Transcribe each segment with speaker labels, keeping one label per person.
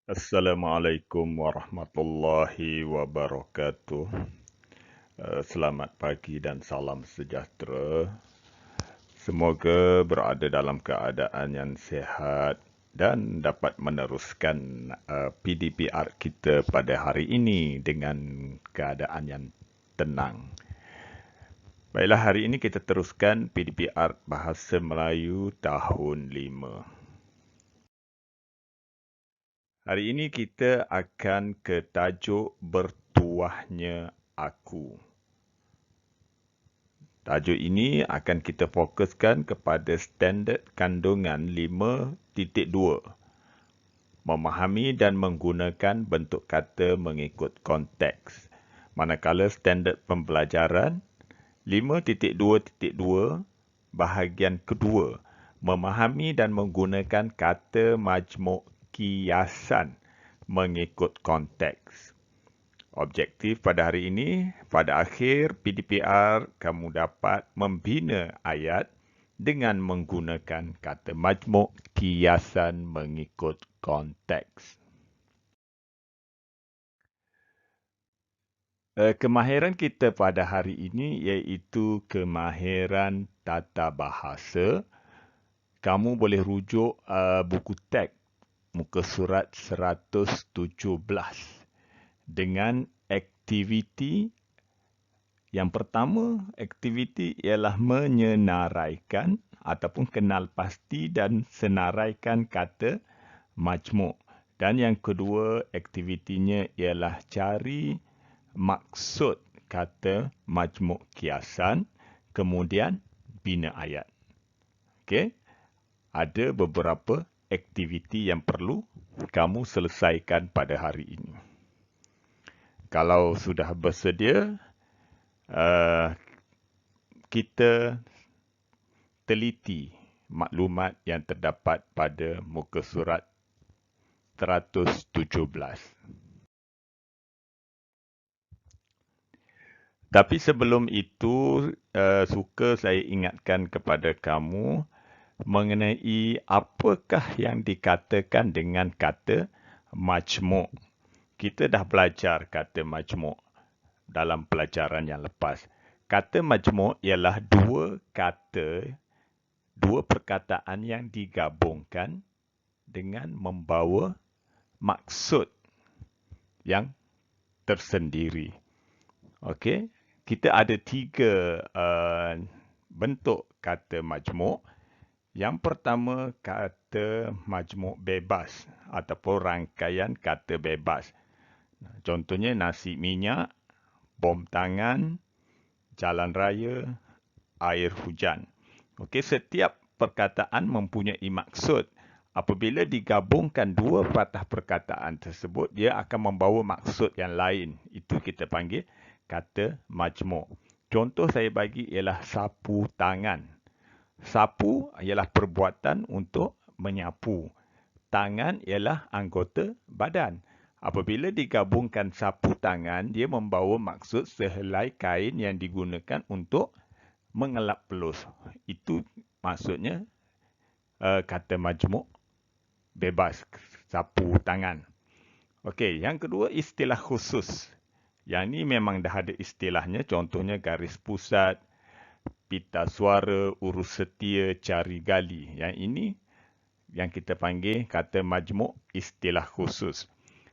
Speaker 1: Assalamualaikum warahmatullahi wabarakatuh. Selamat pagi dan salam sejahtera. Semoga berada dalam keadaan yang sihat dan dapat meneruskan PDPR kita pada hari ini dengan keadaan yang tenang. Baiklah, hari ini kita teruskan PDPR Bahasa Melayu tahun 5. Hari ini kita akan ke tajuk bertuahnya aku. Tajuk ini akan kita fokuskan kepada standard kandungan 5.2. Memahami dan menggunakan bentuk kata mengikut konteks. Manakala standard pembelajaran 5.2.2 bahagian kedua, memahami dan menggunakan kata majmuk kiasan mengikut konteks. Objektif pada hari ini, pada akhir PDPR, kamu dapat membina ayat dengan menggunakan kata majmuk kiasan mengikut konteks. Kemahiran kita pada hari ini iaitu kemahiran tata bahasa. Kamu boleh rujuk buku teks muka surat 117 dengan aktiviti. Yang pertama, aktiviti ialah menyenaraikan ataupun kenal pasti dan senaraikan kata majmuk. Dan yang kedua, aktivitinya ialah cari maksud kata majmuk kiasan, kemudian bina ayat. Okey? Ada beberapa aktiviti yang perlu kamu selesaikan pada hari ini. Kalau sudah bersedia, kita teliti maklumat yang terdapat pada muka surat 117. Tapi sebelum itu, suka saya ingatkan kepada kamu mengenai apakah yang dikatakan dengan kata majmuk. Kita dah belajar kata majmuk dalam pelajaran yang lepas. Kata majmuk ialah dua perkataan yang digabungkan dengan membawa maksud yang tersendiri. Okey, kita ada tiga bentuk kata majmuk. Yang pertama, kata majmuk bebas ataupun rangkaian kata bebas. Contohnya nasi minyak, bom tangan, jalan raya, air hujan. Okey, setiap perkataan mempunyai maksud. Apabila digabungkan dua patah perkataan tersebut, dia akan membawa maksud yang lain. Itu kita panggil kata majmuk. Contoh saya bagi ialah sapu tangan. Sapu ialah perbuatan untuk menyapu. Tangan ialah anggota badan. Apabila digabungkan sapu tangan, dia membawa maksud sehelai kain yang digunakan untuk mengelap pelus. Itu maksudnya kata majmuk bebas, sapu tangan. Okey, yang kedua istilah khusus. Yang ni memang dah ada istilahnya, contohnya garis pusat, pita suara, urus setia, cari gali. Yang ini yang kita panggil kata majmuk istilah khusus.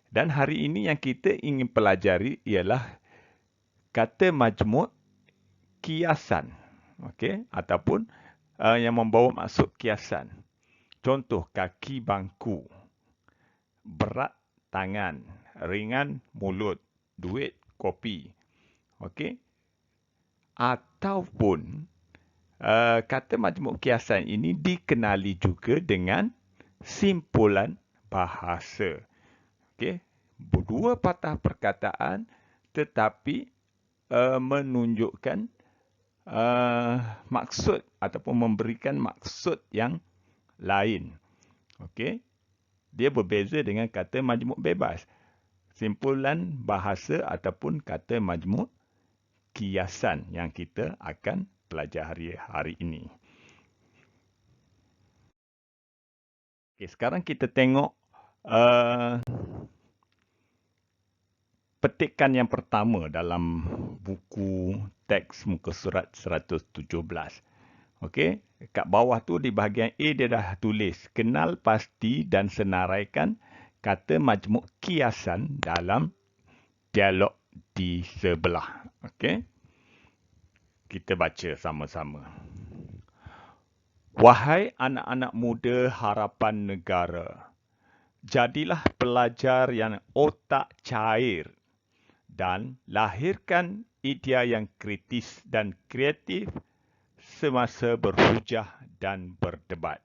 Speaker 1: Dan hari ini yang kita ingin pelajari ialah kata majmuk kiasan. Okey, ataupun yang membawa maksud kiasan. Contoh, kaki bangku, berat tangan, ringan mulut, duit kopi. Okey? Ataupun kata majmuk kiasan ini dikenali juga dengan simpulan bahasa. Okey? Dua patah perkataan tetapi menunjukkan maksud ataupun memberikan maksud yang lain. Okey? Dia berbeza dengan kata majmuk bebas. Simpulan bahasa ataupun kata majmuk kiasan yang kita akan pelajari hari ini. Okey, sekarang kita tengok Uh, petikan yang pertama dalam buku teks muka surat 117. Okey, kat bawah tu di bahagian A dia dah tulis kenal pasti dan senaraikan kata majmuk kiasan dalam dialog di sebelah. Okey. Kita baca sama-sama. Wahai anak-anak muda harapan negara, jadilah pelajar yang otak cair dan lahirkan idea yang kritis dan kreatif semasa berhujah dan berdebat.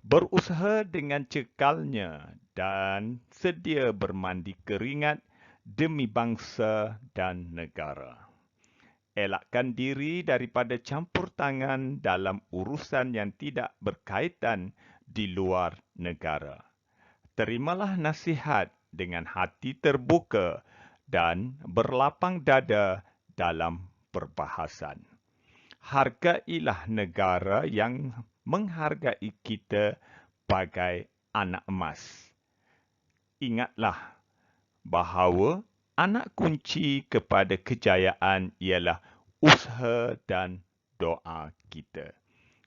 Speaker 1: Berusaha dengan cekalnya dan sedia bermandi keringat demi bangsa dan negara. Elakkan diri daripada campur tangan dalam urusan yang tidak berkaitan di luar negara. Terimalah nasihat dengan hati terbuka dan berlapang dada dalam perbahasan. Hargailah negara yang menghargai kita bagai anak emas. Ingatlah bahawa anak kunci kepada kejayaan ialah usaha dan doa kita.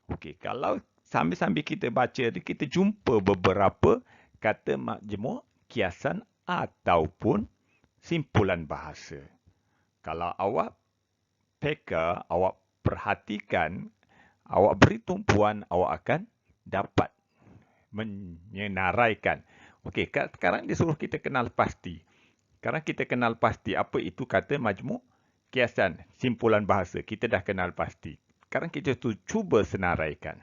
Speaker 1: Okey, kalau sambil-sambil kita baca, kita jumpa beberapa kata majmuk, kiasan ataupun simpulan bahasa. Kalau awak peka, awak perhatikan, awak beri tumpuan, awak akan dapat menyenaraikan. Okey, sekarang dia suruh kita kenal pasti. Sekarang kita kenal pasti apa itu kata majmuk, kiasan, simpulan bahasa. Kita dah kenal pasti. Sekarang kita tu cuba senaraikan.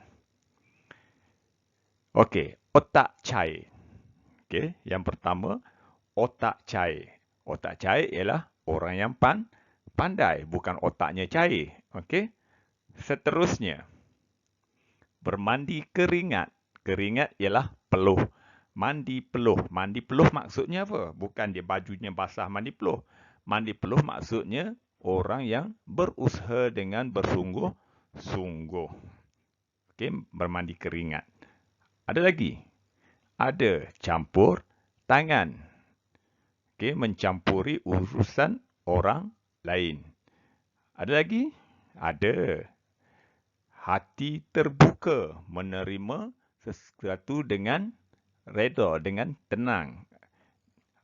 Speaker 1: Okey, otak cair. Okey, yang pertama, otak cair. Otak cair ialah orang yang pandai, bukan otaknya cair. Okey. Seterusnya, bermandi keringat. Keringat ialah peluh. Mandi peluh. Mandi peluh maksudnya apa? Bukan dia bajunya basah mandi peluh. Mandi peluh maksudnya orang yang berusaha dengan bersungguh-sungguh. Okey, bermandi keringat. Ada lagi? Ada campur tangan. Okey, mencampuri urusan orang lain. Ada lagi? Ada. Hati terbuka, menerima sesuatu dengan reda, dengan tenang.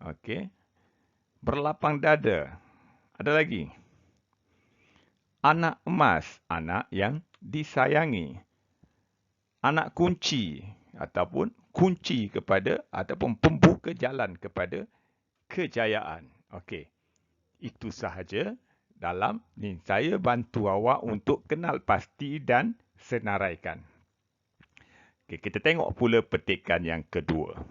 Speaker 1: Okey. Berlapang dada. Ada lagi? Anak emas, anak yang disayangi. Anak kunci ataupun kunci kepada ataupun pembuka jalan kepada kejayaan. Okey. Itu sahaja dalam ni. Saya bantu awak untuk kenal pasti dan senaraikan. Okey, kita tengok pula petikan yang kedua.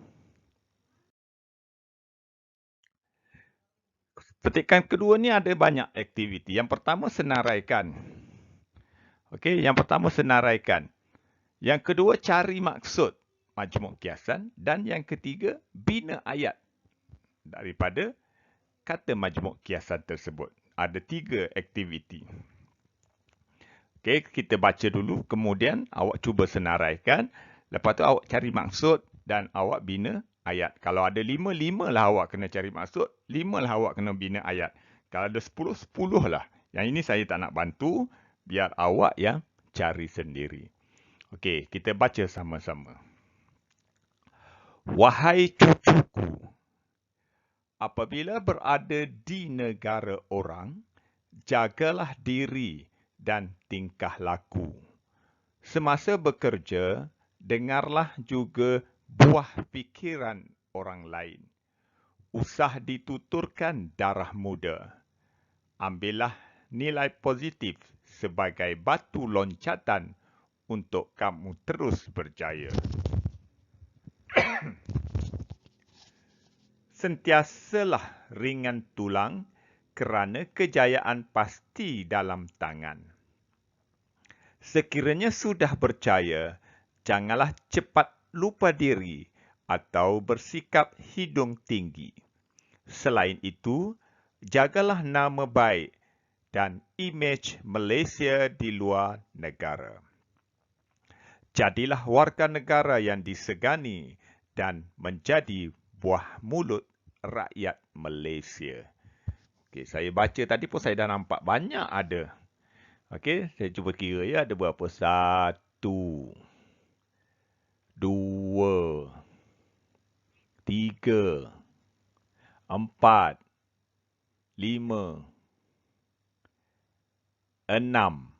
Speaker 1: Petikan kedua ni ada banyak aktiviti. Yang pertama, senaraikan. Okey, yang pertama senaraikan. Yang kedua, cari maksud majmuk kiasan. Dan yang ketiga, bina ayat daripada kata majmuk kiasan tersebut. Ada 3 aktiviti. Okey, kita baca dulu. Kemudian awak cuba senaraikan. Lepas tu awak cari maksud dan awak bina ayat. Kalau ada 5, 5 lah awak kena cari maksud. 5 lah awak kena bina ayat. Kalau ada 10, 10 lah. Yang ini saya tak nak bantu. Biar awak yang cari sendiri. Okey, kita baca sama-sama. Wahai cucuku, apabila berada di negara orang, jagalah diri dan tingkah laku. Semasa bekerja, dengarlah juga buah fikiran orang lain. Usah dituturkan darah muda. Ambillah nilai positif sebagai batu loncatan untuk kamu terus berjaya. Sentiasalah ringan tulang kerana kejayaan pasti dalam tangan. Sekiranya sudah berjaya, janganlah cepat lupa diri atau bersikap hidung tinggi. Selain itu, jagalah nama baik dan imej Malaysia di luar negara. Jadilah warga negara yang disegani dan menjadi buah mulut rakyat Malaysia. Okey, saya baca tadi pun saya dah nampak banyak ada. Okey, saya cuba kira ya, ada berapa? 1, 2, 3, 4, 5, 6,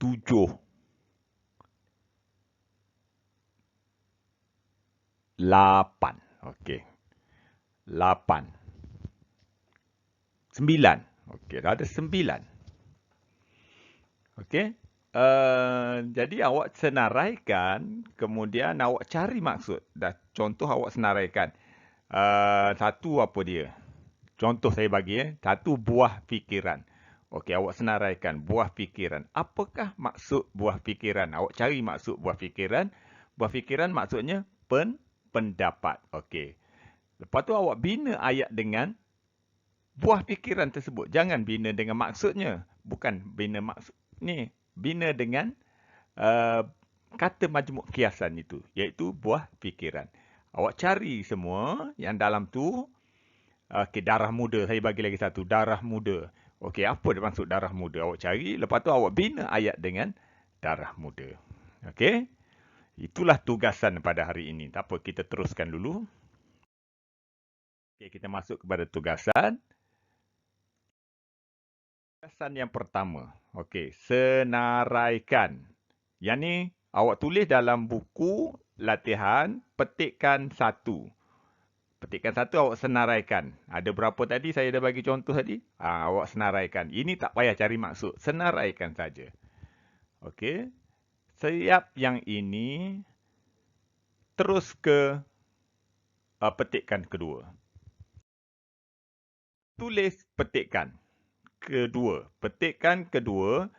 Speaker 1: 7, 8. Okey. 8. 9. Okey, dah ada 9. Okey. Jadi awak senaraikan, kemudian awak cari maksud. Dah contoh awak senaraikan. Satu apa dia? Contoh saya bagi satu buah fikiran. Okey, awak senaraikan buah fikiran. Apakah maksud buah fikiran? Awak cari maksud buah fikiran. Buah fikiran maksudnya pendapat. Okey. Lepas tu awak bina ayat dengan buah fikiran tersebut. Jangan bina dengan maksudnya. Bukan bina maksud ni. Bina dengan kata majmuk kiasan itu. Iaitu buah fikiran. Awak cari semua yang dalam tu. Okey, darah muda. Saya bagi lagi satu. Darah muda. Okey, apa dia maksud darah muda? Awak cari. Lepas tu awak bina ayat dengan darah muda. Okey. Itulah tugasan pada hari ini. Tak apa, kita teruskan dulu. Okey, kita masuk kepada tugasan. Tugasan yang pertama. Okey, senaraikan. Yang ni awak tulis dalam buku latihan petikkan 1. Petikkan 1 awak senaraikan. Ada berapa tadi saya dah bagi contoh tadi? Awak senaraikan. Ini tak payah cari maksud. Senaraikan saja. Okey. Siap yang ini terus ke petikkan kedua. Tulis petikkan kedua. Petikkan kedua,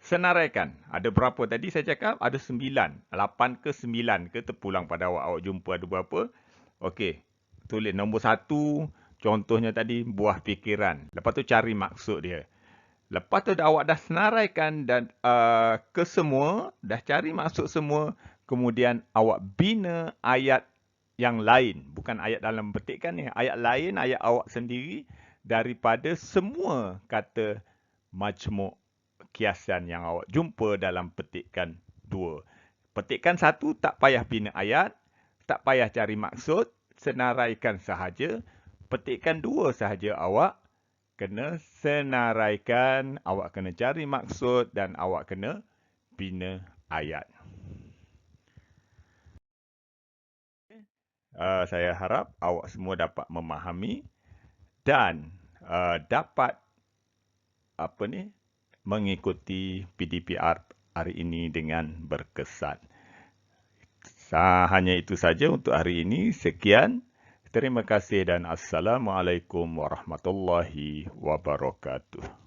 Speaker 1: senaraikan. Ada berapa tadi saya cakap? Ada 9. 8 ke 9 ke terpulang pada awak. Awak jumpa ada berapa? Okey. Tulis nombor 1. Contohnya tadi buah fikiran. Lepas tu cari maksud dia. Lepas tu awak dah senaraikan dan ke semua, dah cari maksud semua, kemudian awak bina ayat yang lain, bukan ayat dalam petikkan ni, ayat lain, ayat awak sendiri daripada semua kata majmuk kiasan yang awak jumpa dalam petikkan 2. Petikkan 1 tak payah bina ayat, tak payah cari maksud, senaraikan sahaja. Petikkan 2 sahaja awak kena senaraikan, awak kena cari maksud dan awak kena bina ayat. Saya harap awak semua dapat memahami dan dapat mengikuti PDPR hari ini dengan berkesan. Hanya itu saja untuk hari ini. Sekian. Terima kasih dan Assalamualaikum warahmatullahi wabarakatuh.